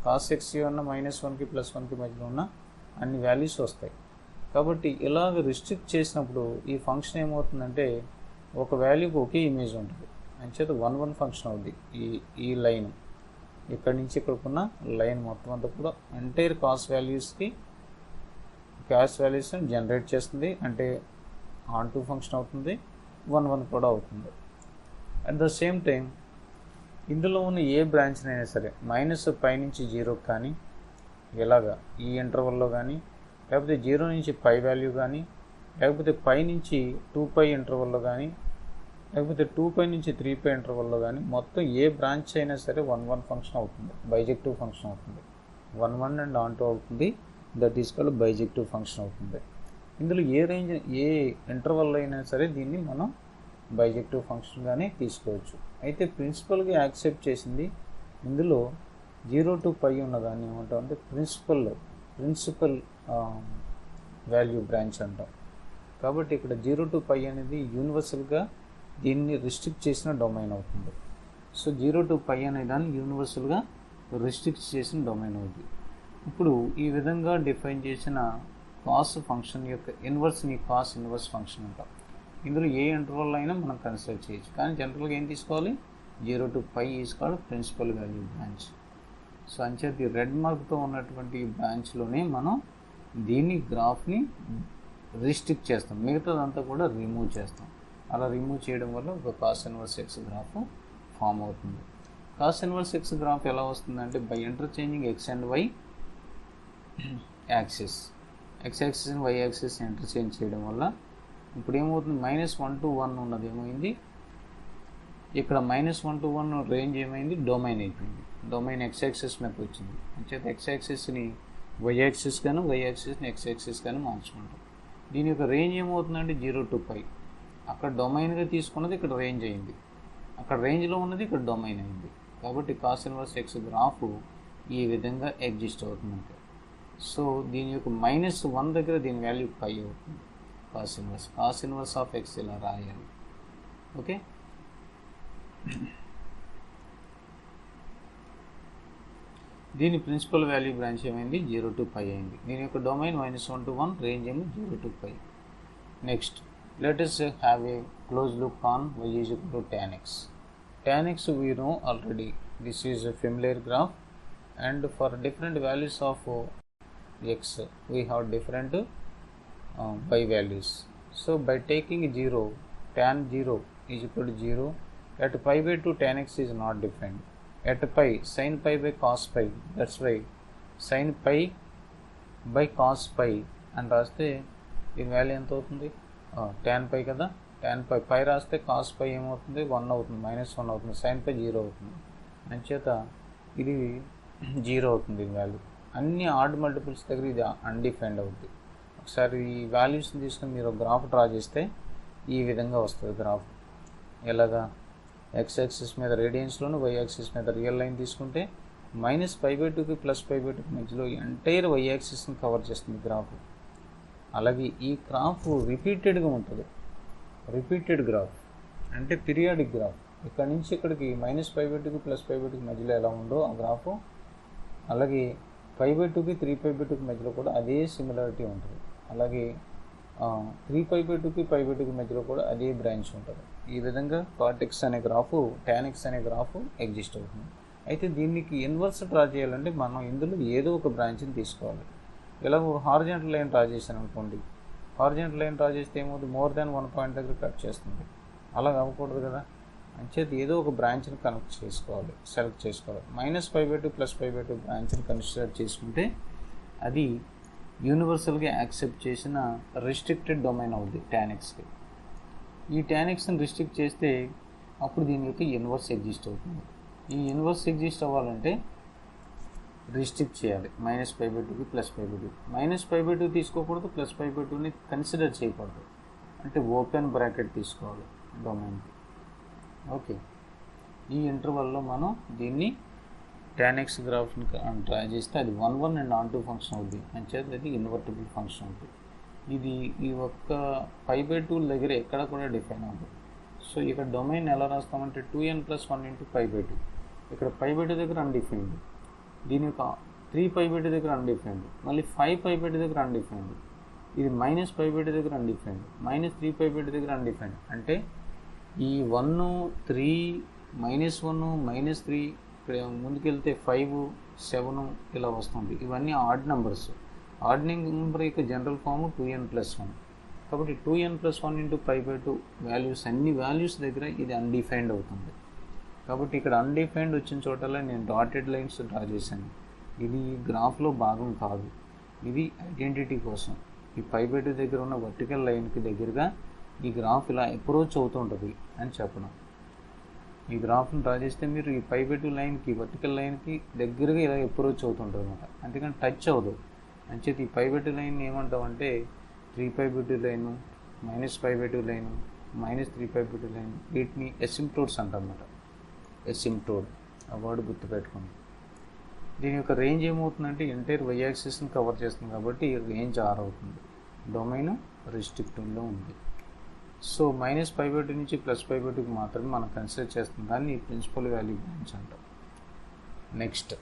కాస్ ఎక్స్ ఉన్న -1కి +1కి మధ్యలో ఉన్న అన్ని వాల్యూస్ వస్తాయి. కాబట్టి ఇలాగ రిస్ట్రిక్ట్ చేసినప్పుడు ఈ ఫంక్షన్ ఏమవుతుందంటే ఒక వాల్యూకి ఒకే ఇమేజ్ ఉంటుంది. అంచేత 1 ఫంక్షన్ అవుద్ది. ఈ లైన్ ఇక్కడి నుంచి ఇక్కడికున్న లైన్ మొత్తం అంతా కూడా ఎంటైర్ కాస్ వాల్యూస్ని జనరేట్ చేస్తుంది. అంటే ఆన్2 ఫంక్షన్ అవుతుంది, 1 కూడా అవుతుంది. అట్ ద సేమ్ టైం ఇందులో ఉన్న ఏ బ్రాంచ్నైనా సరే -π నుంచి 0 కానీ, ఇలాగా ఈ ఇంటర్వల్లో కానీ, లేకపోతే 0 నుంచి π వాల్యూ కానీ, లేకపోతే π నుంచి 2π ఇంటర్వల్లో కానీ, లేకపోతే 2π నుంచి 3π ఇంటర్వల్లో కానీ, మొత్తం ఏ బ్రాంచ్ అయినా సరే 1 ఫంక్షన్ అవుతుంది, బైజెక్టివ్ ఫంక్షన్ అవుతుంది. 1 అండ్ ఆన్2 అవుతుంది, that is called bijective function అవుతుంది. ఇందులో ఏ ఇంటర్వల్ అయినా సరే దీన్ని మనం బైజెక్టివ్ ఫంక్షన్గానే తీసుకోవచ్చు. అయితే ప్రిన్సిపల్గా యాక్సెప్ట్ చేసింది ఇందులో 0 to π ఉన్నదాన్ని ఏమంటాం అంటే ప్రిన్సిపల్ వాల్యూ బ్రాంచ్ అంటాం. కాబట్టి ఇక్కడ 0 to π అనేది యూనివర్సల్గా దీన్ని రిస్ట్రిక్ట్ చేసిన డొమైన్ అవుతుంది. సో 0 to π అనే దాన్ని యూనివర్సల్గా రిస్ట్రిక్ట్ చేసిన డొమైన్ అవుతుంది. ఇప్పుడు ఈ విధంగా డిఫైన్ చేసిన కాస్ ఫంక్షన్ యొక్క ఇన్వర్స్ని కాస్ ఇన్వర్స్ ఫంక్షన్ అంటాం. ఇందులో ఏ ఇంటర్వల్ అయినా మనం కన్సిడర్ చేయొచ్చు, కానీ జనరల్గా ఏం తీసుకోవాలి, 0 to π is called principal value branch. So అంచేత ఈ రెడ్ మార్క్తో ఉన్నటువంటి బ్రాంచ్లోనే మనం దీన్ని గ్రాఫ్ని రిస్ట్రిక్ట్ చేస్తాం, మిగతాదంతా కూడా రిమూవ్ చేస్తాం. అలా రిమూవ్ చేయడం వల్ల ఒక cos inverse x graph form అవుతుంది. కాస్ ఇన్వర్స్ ఎక్స్ గ్రాఫ్ ఎలా వస్తుందంటే by interchanging x and y axis, x axis and y axis interchange చేయడం వల్ల ఇప్పుడు ఏమవుతుంది, -1 to 1 ఉన్నది ఏమైంది, ఇక్కడ -1 to 1 రేంజ్ ఏమైంది, డొమైన్ అయిపోయింది. డొమైన్ ఎక్స్ యాక్సిస్ మీద వచ్చింది. అంచేత ఎక్స్ యాక్సిస్ని వై యాక్సిస్ గాను, వై యాక్సిస్ని ఎక్స్ యాక్సిస్ గాను మార్చుకుంటాం. దీని యొక్క రేంజ్ ఏమవుతుందంటే 0 to π. అక్కడ డొమైన్గా తీసుకున్నది ఇక్కడ రేంజ్ అయింది, అక్కడ రేంజ్లో ఉన్నది ఇక్కడ డొమైన్ అయింది. కాబట్టి కాస్ ఇన్వర్స్ ఎక్స్ గ్రాఫ్ ఈ విధంగా ఎగ్జిస్ట్ అవుతుందంటే, సో దీని యొక్క -1 దగ్గర దీని వాల్యూ π అవుతుంది. కాస్ ఇన్వర్స్ ఆఫ్ ఎక్స్ ఇలా రాయాలి. ఓకే, దీని ప్రిన్సిపల్ వాల్యూ బ్రాంచ్ ఏమైంది, 0 to π అయింది. దీని యొక్క డొమైన్ -1 to 1, రేంజ్ ఏమో 0 to π. Next, let us have a close look on y is equal to tan x. Tan x we know already, this is a familiar graph, and for different values of x we have different y values. So by taking 0, tan 0 is equal to 0, at π/2 tan x is not defined, at π sin π by cos π, that's why sin π by cos π అని రాస్తే దీని వాల్యూ ఎంత అవుతుంది, tan π కదా, tan π రాస్తే cos π ఏమవుతుంది, 1 అవుతుంది, -1 అవుతుంది, sin π 0 అవుతుంది. అంచేత ఇది 0 అవుతుంది దీని వాల్యూ. అన్ని ఆడ్ మల్టిపుల్స్ దగ్గర ఇది అన్డిఫైన్డ్ అవుతుంది. ఒకసారి ఈ వాల్యూస్ని తీసుకుని మీరు గ్రాఫ్ డ్రా చేస్తే ఈ విధంగా వస్తుంది గ్రాఫ్. ఎలాగా, ఎక్స్ యాక్సిస్ మీద రేడియన్స్లోను, వై యాక్సిస్ మీద రియల్ లైన్ తీసుకుంటే -π/2కి +π/2కి మధ్యలో ఎంటైర్ వై యాక్సిస్ని కవర్ చేస్తుంది గ్రాఫ్. అలాగే ఈ గ్రాఫ్ రిపీటెడ్గా ఉంటుంది, రిపీటెడ్ గ్రాఫ్ అంటే పీరియాడిక్ గ్రాఫ్. ఇక్కడ నుంచి ఇక్కడికి -π/2కి +π/2కి మధ్యలో ఎలా ఉందో ఆ గ్రాఫ్, అలాగే π/2కి 3π/2కి మధ్యలో కూడా అదే సిమిలారిటీ ఉంటుంది. అలాగే 3π/2కి π/2కి మధ్యలో కూడా అదే బ్రాంచ్ ఉంటుంది. ఈ విధంగా cot x అనే గ్రాఫ్, tan x అనే గ్రాఫ్ ఎగ్జిస్ట్ అవుతుంది. అయితే దీనికి ఇన్వర్స్ డ్రా చేయాలంటే మనం ఇందులో ఏదో ఒక బ్రాంచ్ని తీసుకోవాలి. ఇలా హారిజాంటల్ లైన్ డ్రా చేశాను అనుకోండి, హారిజాంటల్ లైన్ డ్రా చేస్తే ఏమవుతుంది, మోర్ దాన్ 1 పాయింట్ దగ్గర కట్ చేస్తుంది. అలా అవ్వకూడదు కదా, అంచేది ఏదో ఒక బ్రాంచ్ని సెలెక్ట్ చేసుకోవాలి. -π/2 +π/2 బ్రాంచ్ని కన్సిడర్ చేసుకుంటే అది యూనివర్సల్గా యాక్సెప్ట్ చేసిన రిస్ట్రిక్టెడ్ డొమైన్ అవుద్ది tan xకి. ఈ tan xని రిస్ట్రిక్ట్ చేస్తే అప్పుడు దీని యొక్క ఇన్వర్స్ ఎగ్జిస్ట్ అవుతుంది. ఈ ఇన్వర్స్ ఎగ్జిస్ట్ అవ్వాలంటే రిస్ట్రిక్ట్ చేయాలి -π/2కి +π/2. -π/2 తీసుకోకూడదు, +π/2ని కన్సిడర్ చేయకూడదు. అంటే ఓపెన్ బ్రాకెట్ తీసుకోవాలి డొమైన్కి. ఓకే, ఈ ఇంటర్వల్లో మనం దీన్ని tan x గ్రాఫ్ని డ్రా చేస్తే అది 1, 1 అండ్ ఆన్ 2 ఫంక్షన్ అవుద్ది. అంచేత అది ఇన్వర్టిబుల్ ఫంక్షన్ అవుతుంది. ఇది ఈ ఒక్క π/2 దగ్గర ఎక్కడ కూడా డిఫైన్ అవుతుంది. సో ఇక్కడ డొమైన్ ఎలా రాస్తామంటే 2n+1 × π/2. ఇక్కడ π/2 దగ్గర అన్డిఫైన్డ్, దీని యొక్క 3π/2 దగ్గర అన్డిఫైన్డ్, మళ్ళీ 5π/2 దగ్గర అన్డిఫైన్డ్, ఇది -π/2 దగ్గర అన్డిఫైన్డ్, -3π/2 దగ్గర అన్డిఫైన్డ్. అంటే ఈ 1, 3, -1, -3, ఇక్కడ ముందుకెళ్తే 5, 7 ఇలా వస్తుంది. ఇవన్నీ ఆడ్ నెంబర్స్. ఆడ్ నెంబర్ యొక్క జనరల్ ఫామ్ 2n+1. కాబట్టి 2n+1 × π/2 వాల్యూస్, అన్ని వాల్యూస్ దగ్గర ఇది అన్డిఫైన్డ్ అవుతుంది. కాబట్టి ఇక్కడ అన్డిఫైన్డ్ వచ్చిన చోటలా నేను డాటెడ్ లైన్స్ డ్రా చేశాను. ఇది గ్రాఫ్లో భాగం కాదు, ఇది ఐడెంటిటీ కోసం. ఈ π/2 దగ్గర ఉన్న వర్టికల్ లైన్కి దగ్గరగా ఈ గ్రాఫ్ ఇలా అప్రోచ్ అవుతుంటుంది అని చెప్పడం. ఈ గ్రాఫ్ని డ్రా చేస్తే మీరు ఈ π/2 లైన్కి, వర్టికల్ లైన్కి దగ్గరగా ఇలా అప్రోచ్ అవుతుంటుంది అనమాట. అంతేకాని టచ్ అవ్వదు. అంచేది ఈ π/2 లైన్ ఏమంటామంటే 3π/2 లైను, -π/2 లైను, -3π/2 లైన్, వీటిని ఎసిమ్ప్టోడ్స్ అంటారన్నమాట. ఎసిమ్ప్టోడ్ ఆ వర్డ్ గుర్తుపెట్టుకోండి. దీని యొక్క రేంజ్ ఏమవుతుందంటే ఎంటైర్ y యాక్సిస్ని కవర్ చేస్తుంది కాబట్టి రేంజ్ R అవుతుంది. డొమైన్ రిస్ట్రిక్టివ్లో ఉంది. సో -π/2 నుంచి +π/2కి మాత్రమే మనం కన్సిడర్ చేస్తాం. దాన్ని ప్రిన్సిపల్ వాల్యూ బ్రాంచ్ అంటాం. Next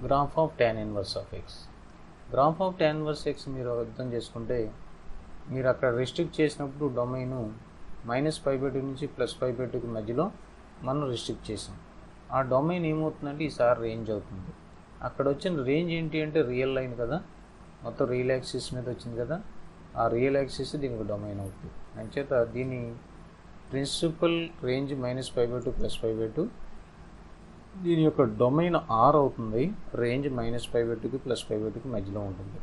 graph of tan inverse of x. Graph of tan inverse x మీరు అర్థం చేసుకుంటే, మీరు అక్కడ రిస్ట్రిక్ట్ చేసినప్పుడు డొమైను -π/2 నుంచి +π/2కి మధ్యలో మనం రిస్ట్రిక్ట్ చేసాం. ఆ డొమైన్ ఏమవుతుందంటే ఈసారి రేంజ్ అవుతుంది. అక్కడ వచ్చిన రేంజ్ ఏంటి అంటే రియల్ లైన్ కదా, మొత్తం రియల్ యాక్సిస్ మీద వచ్చింది కదా, ఆ రియల్ యాక్సిస్ దీనికి డొమైన్ అవుతుంది. అంచేత దీని ప్రిన్సిపల్ రేంజ్ -π/2 +π/2, దీని యొక్క డొమైన్ R అవుతుంది. రేంజ్ -π/2కి +π/2కి మధ్యలో ఉంటుంది.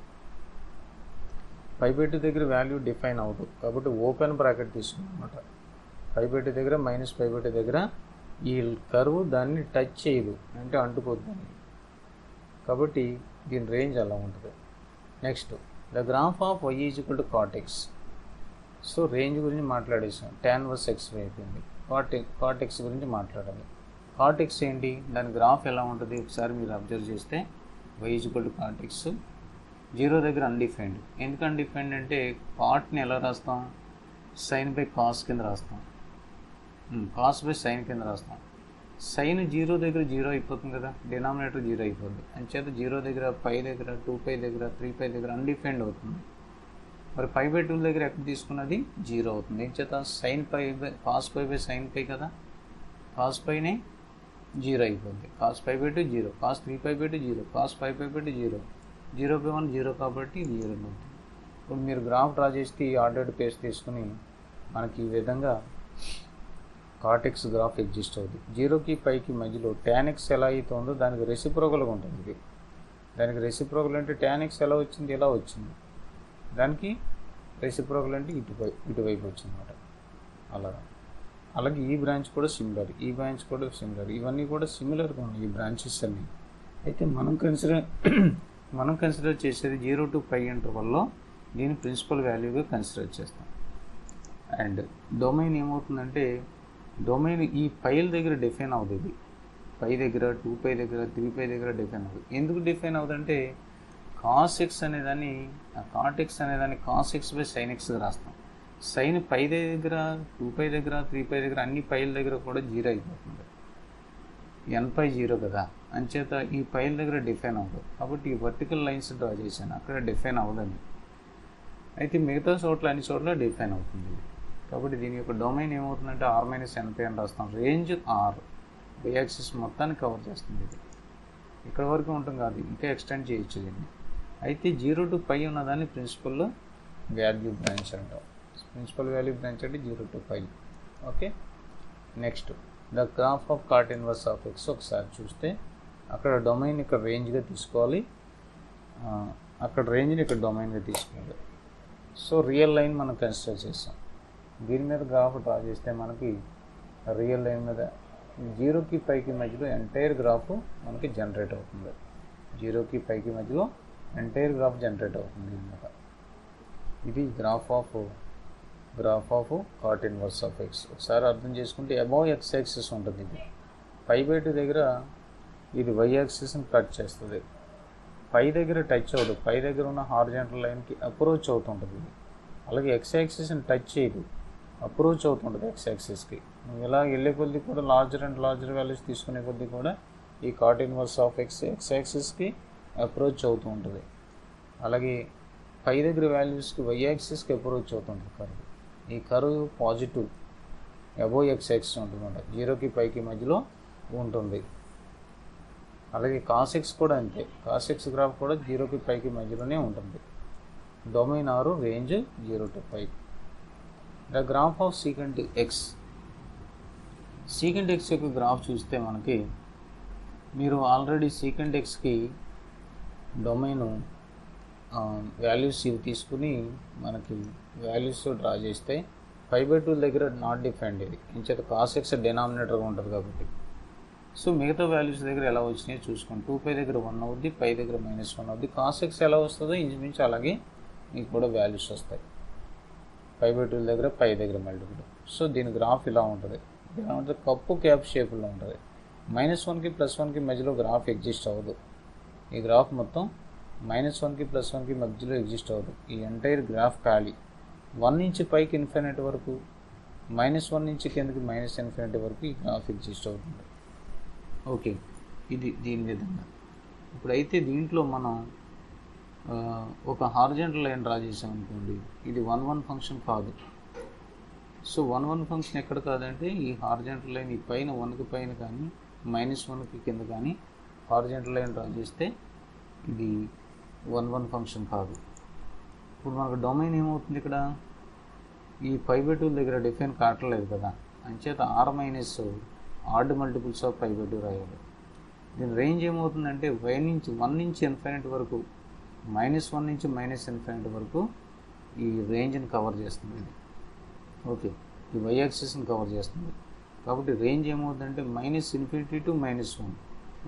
π/2 దగ్గర వాల్యూ డిఫైన్ అవుతుంది కాబట్టి ఓపెన్ బ్రాకెట్ తీసుకున్నమాట. π/2 దగ్గర -π/2 దగ్గర ఈ కర్వ్ దాన్ని టచ్ చేయదు, అంటే అంటుపోతుంది. కాబట్టి దీని రేంజ్ అలా ఉంటుంది. Next the graph of y = cot x. So range గురించి మాట్లాడేసాం. tan ఇన్వర్స్ x అయిపోయింది. cot x గురించి మాట్లాడాలి. cot x ఏంటి, దాని గ్రాఫ్ ఎలా ఉంటుంది ఒకసారి మీరు అబ్జర్వ్ చేస్తే y = cot x, 0 దగ్గర అన్డిఫైన్డ్. ఎందుకు అన్డిఫైన్డ్ అంటే కాట్ని ఎలా రాస్తాం, sin/cos కింద రాస్తాం, cos/sin కింద రాస్తాం. sin 0 దగ్గర 0 అయిపోతుంది కదా, డినామినేటర్ 0 అయిపోతుంది. అంచేత 0 దగ్గర, π దగ్గర, 2π దగ్గర, 3π దగ్గర అన్డిఫైన్డ్ అవుతుంది. మరి π/2 దగ్గర ఎక్కడ తీసుకున్నది 0 అవుతుంది. అంచేత cos/sin కదా, cos/నే 0 అయిపోతుంది. cos/2 0, cos3π/2 0, cos5/2 0, 0/1 0 కాబట్టి ఇది 0 అవుతుంది. ఇప్పుడు మీరు గ్రాఫ్ డ్రా చేస్తే ఈ ఆర్డర్డ్ పేస్ తీసుకుని మనకి ఈ విధంగా cot x గ్రాఫ్ ఎగ్జిస్ట్ అవుతుంది. 0కి πకి మధ్యలో tan x ఎలా అయితే ఉందో దానికి రెసిప్రోకల్గా ఉంటుంది. ఇది దానికి రెసిప్రోకల్ అంటే tan x ఎలా వచ్చింది, ఎలా వచ్చింది, దానికి రెసిప్రోకల్ అంటే ఇటువైపు వచ్చింది అన్నమాట. అలాగే ఈ బ్రాంచ్ కూడా సిమిలర్, ఈ బ్రాంచ్ కూడా సిమిలర్, ఇవన్నీ కూడా సిమిలర్గా ఉన్నాయి ఈ బ్రాంచెస్ అన్నీ. అయితే మనం కన్సిడర్ చేసేది 0 to π ఇంటర్వల్లో దీని ప్రిన్సిపల్ వాల్యూగా కన్సిడర్ చేస్తాం. అండ్ డొమైన్ ఏమవుతుందంటే, డొమైన్ ఈ పైల దగ్గర డిఫైన్ అవుతుంది. π దగ్గర, 2π దగ్గర, 3π దగ్గర డిఫైన్ అవుతుంది. ఎందుకు డిఫైన్ అవుతుందంటే cos x అనేదాన్ని, cot x అనేదాన్ని cos x/sin xగా రాస్తాం. sin π దగ్గర, 2π దగ్గర, 3π దగ్గర, అన్ని పైల దగ్గర కూడా 0 అయిపోతుంది. nπ 0 కదా, అంచేత ఈ పైల దగ్గర డిఫైన్ అవ్వదు. కాబట్టి ఈ వర్టికల్ లైన్స్ డ్రా చేశాను, అక్కడ డిఫైన్ అవ్వదని. అయితే మిగతా చోట్ల, అన్ని చోట్ల డిఫైన్ అవుతుంది. కాబట్టి దీని యొక్క డొమైన్ ఏమవుతుందంటే R-nπ అని రాస్తాం. రేంజ్ R, y యాక్సిస్ మొత్తాన్ని కవర్ చేస్తుంది. ఇది ఇక్కడ వరకు ఉంటుంది కాదు, ఇంకా ఎక్స్టెండ్ చేయొచ్చు దీన్ని. అయితే 0 to π ఉన్నదాన్ని ప్రిన్సిపల్లో వాల్యూ బ్రాంచ్ అంటాం. ప్రిన్సిపల్ వాల్యూ బ్రాంచ్ అంటే 0 to 5. Okay, next the graph of cot inverse of x. ఒకసారి చూస్తే అక్కడ డొమైన్ ఇక్కడ రేంజ్గా తీసుకోవాలి, అక్కడ రేంజ్ని ఇక్కడ డొమైన్గా తీసుకోవాలి. సో రియల్ లైన్ మనం కన్సిడర్ చేస్తాం. దీని మీద గ్రాఫ్ డ్రా చేస్తే మనకి రియల్ లైన్ మీద 0కి 5కి మధ్యలో ఎంటైర్ గ్రాఫ్ మనకి జనరేట్ అవుతుంది. 0కి 5కి మధ్యలో ఎంటైర్ గ్రాఫ్ జనరేట్ అవుతుంది అన్నమాట. ఇది graph of cot inverse of x. ఒకసారి అర్థం చేసుకుంటే అబౌవ్ ఎక్స్ యాక్సిస్ ఉంటుంది. ఇది 5/2 దగ్గర ఇది వై యాక్సిస్ని కట్ చేస్తుంది. 5 దగ్గర టచ్ అవ్వదు, 5 దగ్గర ఉన్న హారిజాంటల్ లైన్కి అప్రోచ్ అవుతుంటుంది ఇది. అలాగే ఎక్స్ యాక్సిస్ని టచ్ చేయదు, అప్రోచ్ అవుతుంటుంది ఎక్స్ యాక్సిస్కి. నువ్వు ఇలా వెళ్ళే కొద్దీ కూడా లార్జర్ అండ్ లార్జర్ వాల్యూస్ తీసుకునే కొద్దీ కూడా ఈ కాట్ ఇన్వర్స్ ఆఫ్ ఎక్స్ యాక్సిస్కి అప్రోచ్ అవుతూ ఉంటుంది. అలాగే 5 దగ్గర వాల్యూస్కి వై యాక్సిస్కి అప్రోచ్ అవుతుంటుంది కర్వ్. ఈ curve positive above x axis ఉంటుందన్నమాట, 0కి 5కి మధ్యలో ఉంటుంది. అలాగే కాస్ ఎక్స్ కూడా అంతే, కాస్ ఎక్స్ గ్రాఫ్ కూడా 0కి 5కి మధ్యలోనే ఉంటుంది. డొమైన్ ఆరు range 0 to 5. The graph of secant X. Secant X యొక్క గ్రాఫ్ చూస్తే మనకి మీరు ఆల్రెడీ సీకెంట్ ఎక్స్కి డొమైన్ వాల్యూస్ ఇవి తీసుకుని మనకి వాల్యూస్ డ్రా చేస్తే 5/2 దగ్గర నాట్ డిఫైన్డ్. ఇది ఇంచేత కాస్ ఎక్స్ డినామినేటర్గా ఉంటుంది కాబట్టి. సో మిగతా వాల్యూస్ దగ్గర ఎలా వచ్చినాయో చూసుకోండి. 2π దగ్గర 1 అవుద్ది, π దగ్గర -1 అవుద్ది. కాస్ ఎక్స్ ఎలా వస్తుందో ఇంచుమించు అలాగే మీకు కూడా వాల్యూస్ వస్తాయి. 5/2 దగ్గర π దగ్గర మల్టిపుల్. సో దీని గ్రాఫ్ ఇలా ఉంటుంది. ఇలా ఉంటుంది, కప్పు క్యాప్ షేప్లో ఉంటుంది. -1కి +1కి మధ్యలో గ్రాఫ్ ఎగ్జిస్ట్ అవ్వదు. ఈ గ్రాఫ్ మొత్తం -1కి +1కి మధ్యలో ఎగ్జిస్ట్ అవ్వదు. ఈ ఎంటైర్ గ్రాఫ్ ఖాళీ. 1 నుంచి పైకి ఇన్ఫినిటీ వరకు, -1 నుంచి కిందకి -∞ వరకు ఈ గ్రాఫ్ ఎగ్జిస్ట్ అవుతుంది. ఓకే, ఇది దీని విధంగా. ఇప్పుడైతే దీంట్లో మనం ఒక హారిజాంటల్ లైన్ డ్రా చేసామనుకోండి, ఇది 1 ఫంక్షన్ కాదు. సో 1 ఫంక్షన్ ఎక్కడ కాదంటే ఈ హారిజాంటల్ లైన్ ఈ పైన 1కి పైన కానీ -1కి కింద కానీ హారిజాంటల్ లైన్ డ్రా చేస్తే ఇది 1 ఫంక్షన్ కాదు. ఇప్పుడు మనకు డొమైన్ ఏమవుతుంది, ఇక్కడ ఈ 5/2 దగ్గర డిఫైన్ కావట్లేదు కదా, అంచేత r minus odd multiples of 5/2 రాయాలి. దీని రేంజ్ ఏమవుతుందంటే 1 నుంచి ఇన్ఫినిటీ వరకు, -1 నుంచి -∞ వరకు ఈ రేంజ్ని కవర్ చేస్తుంది. ఓకే, ఈ వై యాక్సిస్ని కవర్ చేస్తుంది. కాబట్టి రేంజ్ ఏమవుతుందంటే -∞ to -1,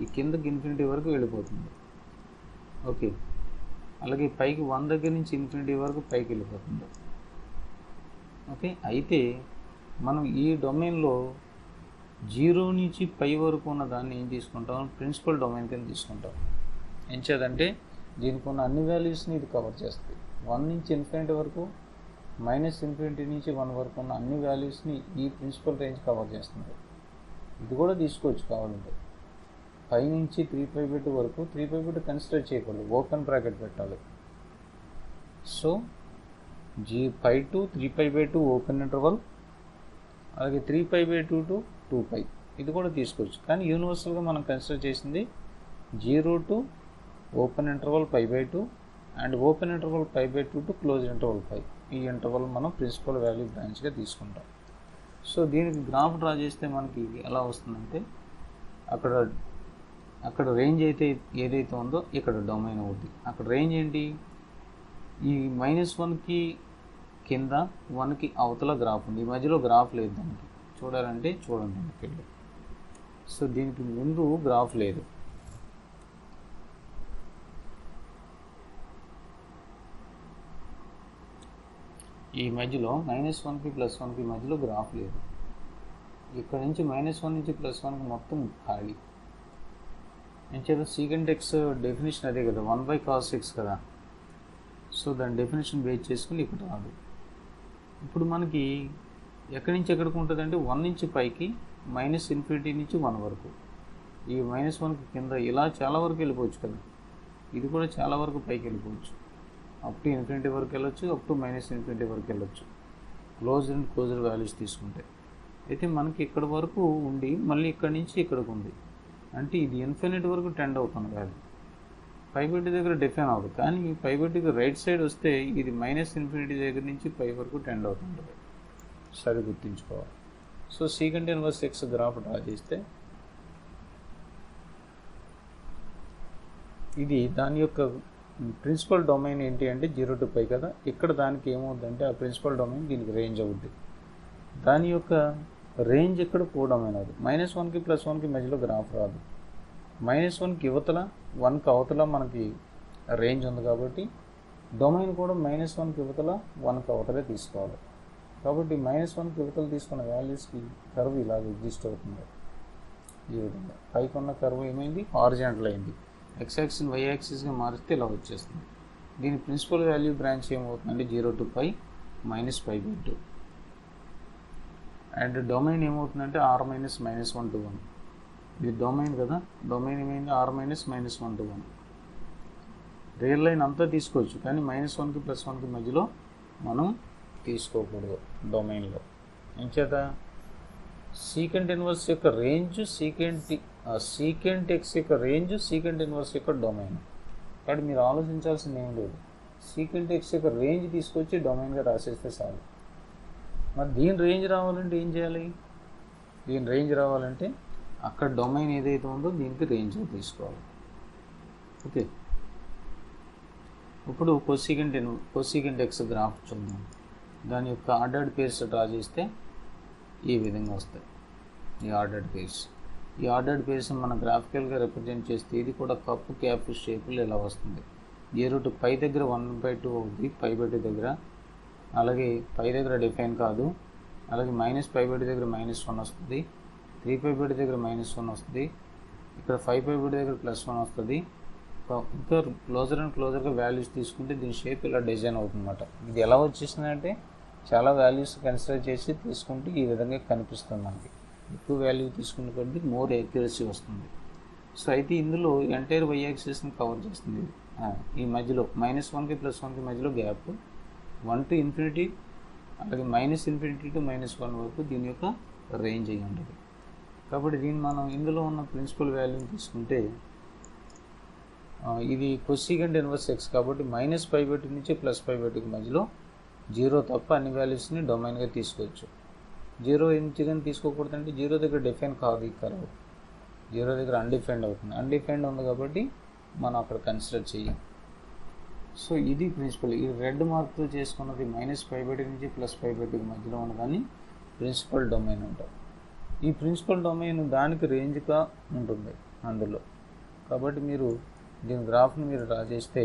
ఈ కిందకి ఇన్ఫినిటీ వరకు వెళ్ళిపోతుంది. ఓకే, అలాగే పైకి 1 దగ్గర నుంచి ఇన్ఫినిటీ వరకు పైకి వెళ్ళిపోతుంది. ఓకే, అయితే మనం ఈ డొమైన్లో 0 నుంచి π వరకు ఉన్న దాన్ని ఏం తీసుకుంటాం, ప్రిన్సిపల్ డొమైన్ కింద తీసుకుంటాం. ఎంచేదంటే దీనికి ఉన్న అన్ని వాల్యూస్ని ఇది కవర్ చేస్తుంది. 1 నుంచి ఇన్ఫినిటీ వరకు, -∞ నుంచి 1 వరకు ఉన్న అన్ని వాల్యూస్ని ఈ ప్రిన్సిపల్ రేంజ్ కవర్ చేస్తుంది. ఇది కూడా తీసుకోవచ్చు కావాలంటే. 5 నుంచి 3π/2 వరకు, 3π/2 కన్సిడర్ చేయకూడదు, ఓపెన్ బ్రాకెట్ పెట్టాలి. సో 5 to 3π/2 ఓపెన్ ఇంటర్వల్, అలాగే 3π/2 to 2π ఇది కూడా తీసుకోవచ్చు. కానీ యూనివర్సల్గా మనం కన్సిడర్ చేసింది 0 to open interval π/2 and open interval π/2 to close interval π. ఈ ఇంటర్వల్ మనం ప్రిన్సిపల్ వాల్యూ బ్రాంచ్గా తీసుకుంటాం. సో దీనికి గ్రాఫ్ డ్రా చేస్తే మనకి ఎలా వస్తుందంటే అక్కడ రేంజ్ అయితే ఏదైతే ఉందో ఇక్కడ డొమైన్ అవుద్ది. అక్కడ రేంజ్ ఏంటి, ఈ -1కి కింద 1కి అవతల గ్రాఫ్ ఉంది, ఈ మధ్యలో గ్రాఫ్ లేదు. దానికి చూడాలంటే చూడండి ఇక్కడ. సో దీనికి ముందు గ్రాఫ్ లేదు. ఈ మధ్యలో -1కి +1కి మధ్యలో గ్రాఫ్ లేదు. ఇక్కడ నుంచి -1 నుంచి +1కి మొత్తం ఖాళీ. ఎంచేత సీకెంట్ ఎక్స్ డెఫినేషన్ అదే కదా, 1/cos x కదా. సో దాని డెఫినేషన్ బేస్ చేసుకుని ఇక్కడ రాదు. ఇప్పుడు మనకి ఎక్కడి నుంచి ఎక్కడికి ఉంటుంది అంటే 1 నుంచి పైకి, -∞ నుంచి 1 వరకు. ఈ -1కి కింద ఇలా చాలా వరకు వెళ్ళిపోవచ్చు కదా, ఇది కూడా చాలా వరకు పైకి వెళ్ళిపోవచ్చు. అప్ టు ఇన్ఫినిటీ వరకు వెళ్ళొచ్చు, అప్ టు -∞ వరకు వెళ్ళొచ్చు, క్లోజ్డ్ అండ్ క్లోజ్డ్ వాల్యూస్ తీసుకుంటే. అయితే మనకి ఇక్కడ వరకు ఉండి మళ్ళీ ఇక్కడి నుంచి ఇక్కడికి ఉంది, అంటే ఇది ఇన్ఫినిటీ వరకు టెండ్ అవుతుంది వాల్యూ. π/2 దగ్గర డిఫైన్ అవ్వదు, కానీ π/2కి రైట్ సైడ్ వస్తే ఇది -∞ దగ్గర నుంచి π వరకు టెండ్ అవుతుంటుంది. సరి గుర్తుంచుకోవాలి. So secant inverse x graph draw చేస్తే ఇది దాని యొక్క ప్రిన్సిపల్ డొమైన్ ఏంటి అంటే 0 to π కదా. ఇక్కడ దానికి ఏమవుతుందంటే ఆ ప్రిన్సిపల్ డొమైన్ దీనికి రేంజ్ అవుద్ది. దాని యొక్క రేంజ్ ఇక్కడ కోడొమైన్ అవుతుంది. -1కి +1కి మధ్యలో గ్రాఫ్ రాదు. -1కి యువతల 1కి అవతల మనకి రేంజ్ ఉంది కాబట్టి డొమైన్ కూడా -1కి యువతల 1కి అవతలే తీసుకోవాలి. కాబట్టి -1కి యువతల తీసుకున్న వాల్యూస్కి కర్వ్ ఇలాగ ఎగ్జిస్ట్ అవుతుంది. ఈ విధంగా పైకి ఉన్న కర్వ్ ఏమైంది, హారిజాంటల్ అయింది. x-యాక్సిస్ y-యాక్సిస్గా మారిస్తే ఇలా వచ్చేస్తుంది. దీని ప్రిన్సిపల్ వాల్యూ బ్రాంచ్ ఏమవుతుందంటే 0 to π -π/2 అండ్ డొమైన్ ఏమవుతుందంటే r - -1 to 1. ఇది డొమైన్ కదా, డొమైన్ ఏమైంది r - -1 to 1. రియల్ లైన్ అంతా తీసుకోవచ్చు, కానీ -1కి +1కి మధ్యలో మనం తీసుకోకూడదు డొమైన్లో. ఎంచేత సీకెంట్ ఇన్వర్స్ యొక్క రేంజ్ సీకెంట్ ఎక్స్ యొక్క రేంజ్ సీకెంట్ ఇన్వర్స్ యొక్క డొమైన్. కాబట్టి మీరు ఆలోచించాల్సింది ఏం లేదు, సీకెంట్ ఎక్స్ యొక్క రేంజ్ తీసుకొచ్చి డొమైన్గా రాసేస్తే చాలు. మరి దీని రేంజ్ రావాలంటే ఏం చేయాలి, దీని రేంజ్ రావాలంటే అక్కడ డొమైన్ ఏదైతే ఉందో దీనికి రేంజ్ తీసుకోవాలి. ఓకే, ఇప్పుడు కొసీకెంట్ ఎక్స్ గ్రాఫ్ చూద్దాం. దాని యొక్క ఆర్డర్డ్ పేర్స్ డ్రా చేస్తే ఈ విధంగా వస్తాయి. ఈ ఆర్డర్డ్ పేర్స్ మన గ్రాఫికల్గా రిప్రజెంట్ చేస్తే ఇది కూడా కప్పు క్యాప్ షేపులో ఇలా వస్తుంది. 0 to π దగ్గర 1/2 అవుతుంది, π/2 దగ్గర. అలాగే π దగ్గర డిఫైన్ కాదు. అలాగే -π/2 దగ్గర -1 వస్తుంది, 3π/2 దగ్గర -1 వస్తుంది, ఇక్కడ 5π/2 దగ్గర +1 వస్తుంది. ఇంకా క్లోజర్గా వాల్యూస్ తీసుకుంటే దీని షేప్ ఇలా డిజైన్ అవుతుందన్నమాట. ఇది ఎలా వచ్చేసిందంటే చాలా వాల్యూస్ కన్సిడర్ చేసి తీసుకుంటే ఈ విధంగా కనిపిస్తుంది. మనకి ఎక్కువ వాల్యూ తీసుకున్న కొద్దీ మోర్ యాక్యురసీ వస్తుంది. సో అయితే ఇందులో ఎంటైర్ y-యాక్సిస్ని కవర్ చేస్తుంది. ఈ మధ్యలో -1కి +1కి మధ్యలో గ్యాప్ 1 to ∞, అలాగే -∞ to -1 వరకు దీని యొక్క రేంజ్ అయ్యి ఉంటుంది. కాబట్టి దీన్ని మనం ఇందులో ఉన్న ప్రిన్సిపల్ వాల్యూని తీసుకుంటే ఇది కొసీకెంట్ ఇన్వర్స్ ఎక్స్ కాబట్టి -π/2 నుంచి +π/2కి మధ్యలో 0 తప్ప అన్ని వాల్యూస్ని డొమైన్గా తీసుకోవచ్చు. 0 ఎందుకని తీసుకోకూడదంటే 0 దగ్గర డిఫైన్ కాదు ఈ కర్వ్, 0 దగ్గర అన్డిఫైన్డ్ అవుతుంది. అన్డిఫైన్డ్ ఉంది కాబట్టి మనం అక్కడ కన్సిడర్ చేయం. సో ఇది ప్రిన్సిపల్. ఈ రెడ్ మార్క్తో చేసుకున్నది -π/2 నుంచి +π/2కి మధ్యలో ఉన్నదాన్ని ప్రిన్సిపల్ డొమైన్ అంటారు. ఈ ప్రిన్సిపల్ డొమైన్ దానికి రేంజ్గా ఉంటుంది అందులో. కాబట్టి మీరు దీని గ్రాఫ్ని మీరు డ్రా చేస్తే